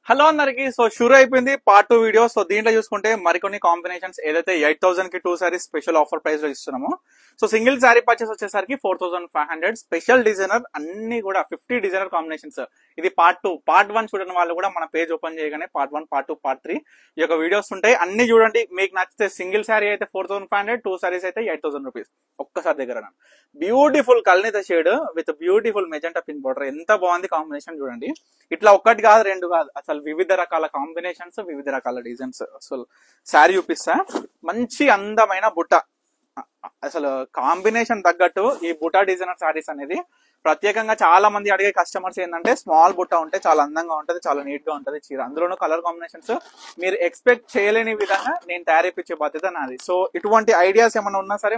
Hello అందరికి. So sure అయిపోయింది part 2 video. So దీంట్లో చూసుకుంటే మరికొన్ని కాంబినేషన్స్ ఏదైతే 8,000 కి 2 సారీస్ స్పెషల్ ఆఫర్ ప్రైస్ లో ఇస్తున్నామో, సో సింగిల్ సారీ పర్చేస్ వచ్చేసరికి 4,500. స్పెషల్ డిజైనర్ అన్ని కూడా 50 డిజైనర్ కాంబినేషన్స్. ఇది పార్ట్ 2. పార్ట్ 1 చూడని వాళ్ళు కూడా మన పేజ్ ఓపెన్ చేయగానే పార్ట్ 1, పార్ట్ 2, పార్ట్ 3 ఈ యొక్క వీడియోస్ ఉంటాయి. అన్ని చూడండి. మీకు నచ్చితే సింగిల్ సారీ అయితే 4,500, 2 సారీస్ అయితే 8,000 రూపీస్. ఒక్కసారి దగ్గర బ్యూటిఫుల్ కల్నేత shade with beautiful magenta pin border. ఎంత బాగుంది కాంబినేషన్ చూడండి. ఇట్లా ఒక్కటి కాదు, రెండు కాదు, అసలు వివిధ రకాల కాంబినేషన్స్, వివిధ రకాల డిజైన్స్. అసలు శారీ చూపిస్తా. మంచి అందమైన బుట్ట, అసలు కాంబినేషన్ తగ్గట్టు ఈ బుట్ట డిజైనర్ శారీస్ అనేది ప్రత్యేకంగా చాలా మంది అడిగే కస్టమర్స్ ఏంటంటే స్మాల్ బుట్ట ఉంటే చాలా అందంగా ఉంటది, చాలా నీట్ గా ఉంటది చీర. అందులోనూ కలర్ కాంబినేషన్స్ మీరు ఎక్స్పెక్ట్ చేయలేని విధంగా నేను తయారీపించే బాధ్యత నాది. సో ఇటువంటి ఐడియాస్ ఏమైనా ఉన్నా సరే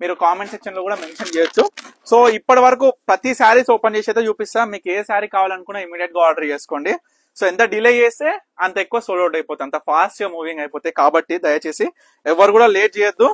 మీరు కామెంట్ సెక్షన్ లో కూడా మెన్షన్ చేయొచ్చు. సో ఇప్పటి వరకు ప్రతి శారీస్ ఓపెన్ చేసి అయితే చూపిస్తా. మీకు ఏ శారీ కావాలనుకున్నా ఇమీడియట్ గా ఆర్డర్ చేసుకోండి. సో ఎంత డిలే చేస్తే అంత ఎక్కువ సోల్డ్ అవుట్ అయిపోతుంది, అంత ఫాస్ట్ గా మూవింగ్ అయిపోతాయి. కాబట్టి దయచేసి ఎవరు కూడా లేట్ చేయొద్దు.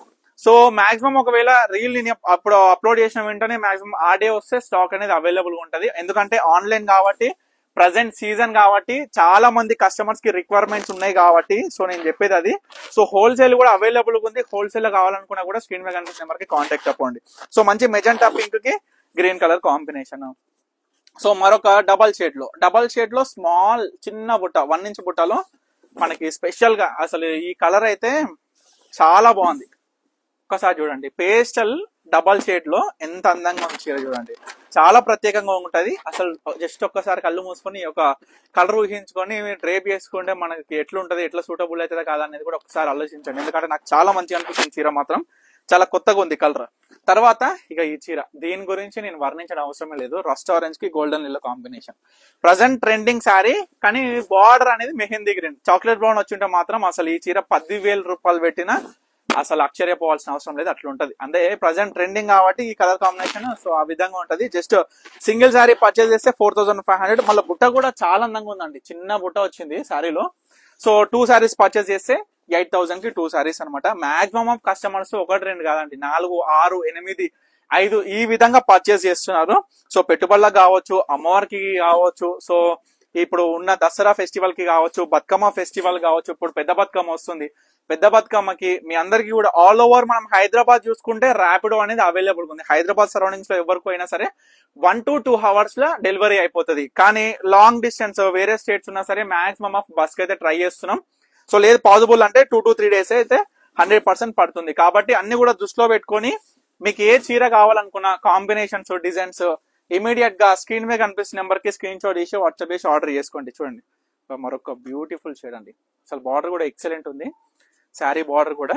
సో మాక్సిమం ఒకవేళ రీల్ అప్పుడు అప్లోడ్ చేసిన వెంటనే మాక్సిమం ఆ డే వస్తే స్టాక్ అనేది అవైలబుల్ గా ఉంటది. ఎందుకంటే ఆన్లైన్ కాబట్టి, ప్రజెంట్ సీజన్ కాబట్టి, చాలా మంది కస్టమర్స్ కి రిక్వైర్మెంట్స్ ఉన్నాయి కాబట్టి సో నేను చెప్పేది అది. సో హోల్సేల్ కూడా అవైలబుల్ గా ఉంది. హోల్సేల్ కావాలనుకున్నా కూడా స్క్రీన్ మీద కనిపిస్తున్న నెంబర్ కి కాంటాక్ట్ అవ్వండి. సో మంచి మెజెంటా పింక్ కి గ్రీన్ కలర్ కాంబినేషన్. సో మరొక డబల్ షేడ్ లో స్మాల్ చిన్న బుట్ట, 1 ఇంచ్ బుట్టలో మనకి స్పెషల్ గా అసలు ఈ కలర్ అయితే చాలా బాగుంది. ఒక్కసారి చూడండి. పేస్టల్ డబల్ షేడ్ లో ఎంత అందంగా ఉంది చీర చూడండి. చాలా ప్రత్యేకంగా ఉంటది. అసలు జస్ట్ ఒక్కసారి కళ్ళు మూసుకొని ఒక కలర్ ఊహించుకొని డ్రేప్ చేసుకుంటే మనకి ఎట్లుంటది, ఎట్లా సూటబుల్ అవుతుందా కాదా అనేది కూడా ఒకసారి ఆలోచించండి. ఎందుకంటే నాకు చాలా మంచిగా అనిపిస్తుంది చీర, మాత్రం చాలా కొత్తగా ఉంది కలర్. తర్వాత ఇక ఈ చీర, దీని గురించి నేను వర్ణించడం అవసరమే లేదు. రస్ట్ ఆరెంజ్ కి golden yellow combination. Present trending sari, కానీ బార్డర్ అనేది మెహందీ గ్రీన్, చాక్లెట్ బ్రౌన్ వచ్చింటే మాత్రం అసలు ఈ చీర 10,000 రూపాయలు పెట్టినా అసలు ఆశ్చర్యపోవాల్సిన అవసరం లేదు, అట్లుంటది. అంటే ప్రజెంట్ ట్రెండింగ్ కాబట్టి ఈ కలర్ కాంబినేషన్ సో ఆ విధంగా ఉంటది. జస్ట్ సింగిల్ శారీ పర్చేస్ చేస్తే 4,500. మళ్ళీ బుట్ట కూడా చాలా అందంగా ఉందండి. చిన్న బుట్ట వచ్చింది శారీలో. సో 2 సారీస్ పర్చేస్ చేస్తే 8,000 కి 2 సారీస్ అనమాట. మాక్సిమం ఆఫ్ కస్టమర్స్ 1, 2 కాదండి, 4, 6, 8, 5 ఈ విధంగా పర్చేస్ చేస్తున్నారు. సో పెట్టుబడులకు కావచ్చు, అమ్మవారికి కావచ్చు, సో ఇప్పుడు ఉన్న దసరా ఫెస్టివల్ కి కావచ్చు, బతుకమ్మ ఫెస్టివల్ కావచ్చు, ఇప్పుడు పెద్ద బతుకమ్మ వస్తుంది. పెద్ద బతుకమ్మకి మీ అందరికి కూడా ఆల్ ఓవర్ మనం హైదరాబాద్ చూసుకుంటే ర్యాపిడో అనేది అవైలబుల్ ఉంది. హైదరాబాద్ సరౌండింగ్స్ లో ఎవరికి అయినా సరే 1 to 2 hours లో డెలివరీ అయిపోతుంది. కానీ లాంగ్ డిస్టెన్స్ వేరే స్టేట్స్ ఉన్నా సరే మాక్సిమం ఆఫ్ బస్ కి అయితే ట్రై చేస్తున్నాం. సో లేదు పాసిబుల్ అంటే 2 to 3 days అయితే 100% పడుతుంది. కాబట్టి అన్ని కూడా దృష్టిలో పెట్టుకొని మీకు ఏ చీర కావాలనుకున్న కాంబినేషన్స్, డిజైన్స్ ఇమీడియట్ గా స్క్రీన్ మీద కనిపిస్తున్న నెంబర్ కి స్క్రీన్ షాట్ చేసి వాట్సాప్ చేసి ఆర్డర్ చేసుకోండి. చూడండి మరొక బ్యూటిఫుల్ షేడ్ అండి. అసలు బార్డర్ కూడా ఎక్సలెంట్ ఉంది. శారీ బార్డర్ కూడా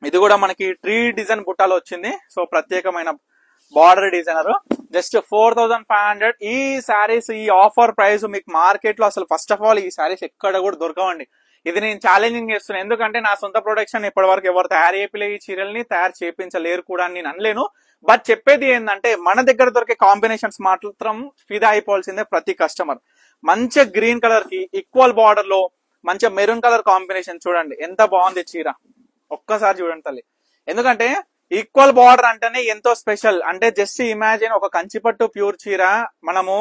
ఇది కూడా మనకి 3 డిజైన్ బుట్టాలో వచ్చింది. సో ప్రత్యేకమైన బార్డర్ డిజైనర్. జస్ట్ 4,500. ఈ శారీస్ ఈ ఆఫర్ ప్రైస్ మీకు మార్కెట్ లో అసలు ఫస్ట్ ఆఫ్ ఆల్ ఈ శారీస్ ఎక్కడ కూడా దొరకవండి. ఇది నేను ఛాలెంజింగ్ చేస్తున్నాను. ఎందుకంటే నా సొంత ప్రొడక్షన్ ఇప్పటి వరకు ఎవరు తయారు చేయలే, ఈ చీరల్ని తయారు చేయించలేరు కూడా అని నేను అనలేను. బట్ చెప్పేది ఏంటంటే మన దగ్గర దొరికే కాంబినేషన్స్ మాత్రం ఫిదా అయిపోవాల్సిందే ప్రతి కస్టమర్. మంచి గ్రీన్ కలర్ కి ఈక్వల్ బార్డర్ లో మంచి మెరూన్ కలర్ కాంబినేషన్ చూడండి ఎంత బాగుంది చీర. ఒక్కసారి చూడండి తల్లి. ఎందుకంటే ఈక్వల్ బార్డర్ అంటేనే ఎంతో స్పెషల్. అంటే జస్ట్ ఇమాజిన్ ఒక కంచిపట్టు ప్యూర్ చీర మనము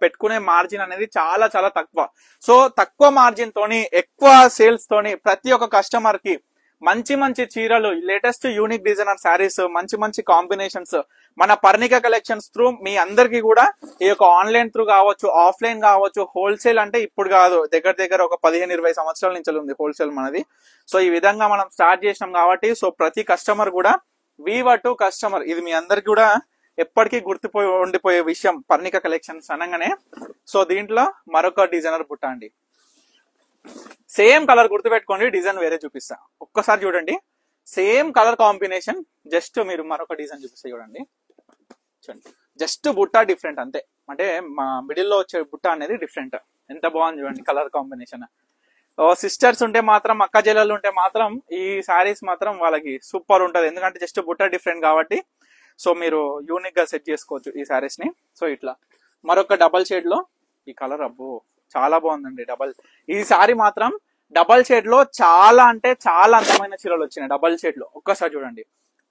పెట్టుకునే మార్జిన్ అనేది చాలా చాలా తక్కువ. సో తక్కువ మార్జిన్ తోని ఎక్కువ సేల్స్ తోని ప్రతి ఒక్క కస్టమర్ కి మంచి మంచి చీరలు, లేటెస్ట్ యూనిక్ డిజైనర్ శారీస్, మంచి మంచి కాంబినేషన్స్ మన పర్ణిక కలెక్షన్స్ త్రూ మీ అందరికి కూడా ఈ యొక్క ఆన్లైన్ త్రూ కావచ్చు, ఆఫ్లైన్ కావచ్చు, హోల్సేల్ అంటే ఇప్పుడు కాదు, దగ్గర ఒక 15-20 సంవత్సరాల నుంచి ఉంది హోల్సేల్ మనది. సో ఈ విధంగా మనం స్టార్ట్ చేసినాం కాబట్టి సో ప్రతి కస్టమర్ కూడా వీవర్ టు కస్టమర్, ఇది మీ అందరికి కూడా ఎప్పటికీ ఉండిపోయే విషయం పర్ణిక కలెక్షన్స్ అనగానే. సో దీంట్లో మరొక డిజైనర్ బుట్ట అండి. సేమ్ కలర్ గుర్తుపెట్టుకోండి, డిజైన్ వేరే చూపిస్తా. ఒక్కసారి చూడండి. సేమ్ కలర్ కాంబినేషన్, జస్ట్ మీరు మరొక డిజైన్ చూపిస్తా చూడండి. చూడండి జస్ట్ బుట్ట డిఫరెంట్ అంతే. అంటే మా మిడిల్ లో వచ్చే బుట్ట అనేది డిఫరెంట్. ఎంత బాగుంది చూడండి కలర్ కాంబినేషన్. సిస్టర్స్ ఉంటే మాత్రం, అక్క చెల్లెలు ఉంటే మాత్రం ఈ శారీస్ మాత్రం వాళ్ళకి సూపర్ ఉంటది. ఎందుకంటే జస్ట్ బుట్ట డిఫరెంట్ కాబట్టి సో మీరు యూనిక్ గా సెట్ చేసుకోవచ్చు ఈ శారీస్ ని. సో ఇట్లా మరొక డబల్ షేడ్ లో ఈ కలర్, అబ్బో చాలా బాగుందండి. ఈ శారీ మాత్రం డబల్ షేడ్ లో చాలా అంటే చాలా అందమైన చీరలు వచ్చినాయి డబల్ షేడ్ లో. ఒక్కసారి చూడండి.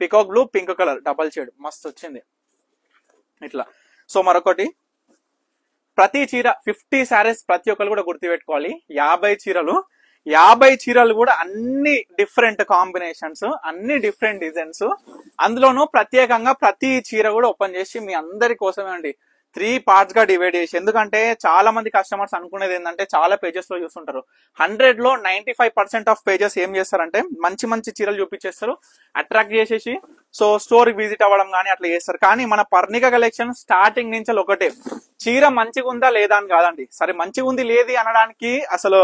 Peacock blue pink colour double shade మస్తు వచ్చింది ఇట్లా. సో మరొకటి ప్రతి చీర 50 శారీస్ ప్రతి ఒక్కరు కూడా గుర్తుపెట్టుకోవాలి. 50 చీరలు కూడా అన్ని డిఫరెంట్ కాంబినేషన్స్, అన్ని డిఫరెంట్ డిజైన్స్. అందులోనూ ప్రత్యేకంగా ప్రతి చీర కూడా ఓపెన్ చేసి మీ అందరి కోసమే అండి 3 పార్ట్స్ గా డివైడ్ చేసి. ఎందుకంటే చాలా మంది కస్టమర్స్ అనుకునేది ఏంటంటే చాలా పేజెస్ లో చూస్తుంటారు, 100 లో 95% ఆఫ్ పేజెస్ ఏం చేస్తారంటే మంచి మంచి చీరలు చూపించేస్తారు, అట్రాక్ట్ చేసేసి సో స్టోర్ విజిట్ అవ్వడం కానీ అట్లా చేస్తారు. కానీ మన పర్ణిక కలెక్షన్ స్టార్టింగ్ నుంచి ఒకటే, చీర మంచిగా ఉందా లేదా అని కాదండి. సరే మంచిగా ఉంది లేదు అనడానికి అసలు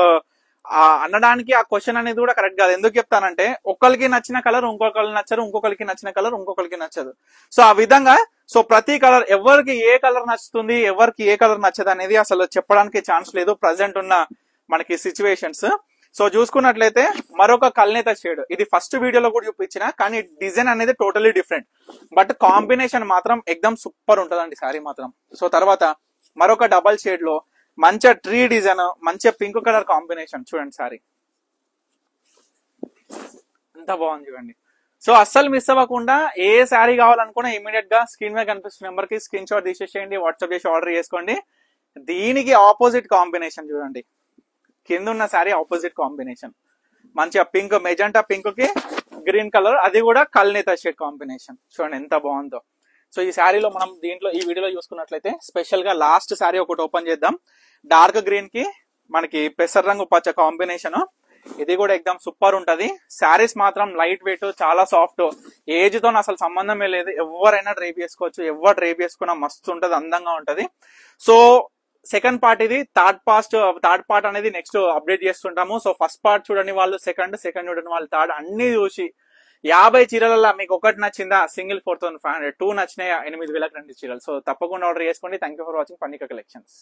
ఆ క్వశ్చన్ అనేది కూడా కరెక్ట్ కాదు. ఎందుకు చెప్తానంటే ఒకరికి నచ్చిన కలర్ ఇంకొకరికి నచ్చరు, ఇంకొకరికి నచ్చిన కలర్ ఇంకొకరికి నచ్చదు. సో ఆ విధంగా సో ప్రతి కలర్ ఎవరికి ఏ కలర్ నచ్చుతుంది, ఎవరికి ఏ కలర్ నచ్చదు అనేది అసలు చెప్పడానికి ఛాన్స్ లేదు ప్రజెంట్ ఉన్న మనకి సిచ్యువేషన్స్. సో చూసుకున్నట్లయితే మరొక కల్నేత షేడ్, ఇది ఫస్ట్ వీడియోలో కూడా చూపించిన, కానీ డిజైన్ అనేది టోటలీ డిఫరెంట్, బట్ కాంబినేషన్ మాత్రం ఎక్దమ్ సూపర్ ఉంటదండి సారీ మాత్రం. సో తర్వాత మరొక డబల్ షేడ్ లో మంచిగా ట్రీ డిజైన్, మంచిగా పింక్ కలర్ కాంబినేషన్. చూడండి సారీ ఎంత బాగుంది చూడండి. సో అస్సలు మిస్ అవ్వకుండా ఏ శారీ కావాలనుకున్నా ఇమీడియట్ గా స్క్రీన్ మీద కనిపిస్తున్న నెంబర్ కి స్క్రీన్ షాట్ తీసేసేయండి, వాట్సాప్ చేసి ఆర్డర్ చేసుకోండి. దీనికి ఆపోజిట్ కాంబినేషన్ చూడండి, కింద ఉన్న శారీ ఆపోజిట్ కాంబినేషన్ మంచిగా పింక్, మెజెంటా పింక్ కి గ్రీన్ కలర్, అది కూడా కల్నేత షేడ్ కాంబినేషన్. చూడండి ఎంత బాగుందో. సో ఈ శారీలో మనం దీంట్లో ఈ వీడియోలో చూసుకున్నట్లయితే స్పెషల్ గా లాస్ట్ శారీ ఒకటి ఓపెన్ చేద్దాం. డార్క్ గ్రీన్ కి మనకి పెసర రంగు పచ్చ కాంబినేషన్, ఇది కూడా ఎక్దమ్ సూపర్ ఉంటది. శారీస్ మాత్రం లైట్ వెయిట్, చాలా సాఫ్ట్, ఏజ్ తో అసలు సంబంధమే లేదు, ఎవరైనా డ్రైప్ చేసుకోవచ్చు, ఎవరు డ్రైప్ చేసుకున్నా మస్తు ఉంటది, అందంగా ఉంటది. సో సెకండ్ పార్ట్ ఇది, థర్డ్ పార్ట్ అనేది నెక్స్ట్ అప్డేట్ చేస్తుంటాము. సో ఫస్ట్ పార్ట్ చూడండి వాళ్ళు, సెకండ్ చూడండి వాళ్ళు థర్డ్, అన్ని చూసి 50 చీరలలో మీకు ఒకటి నచ్చిందా సింగిల్ 4500, 2 నచ్చినాయా 8000కి 2 చీరలు. సో తప్పకుండా ఆర్డర్ చేసుకోండి. Thank you for watching Parnika collections.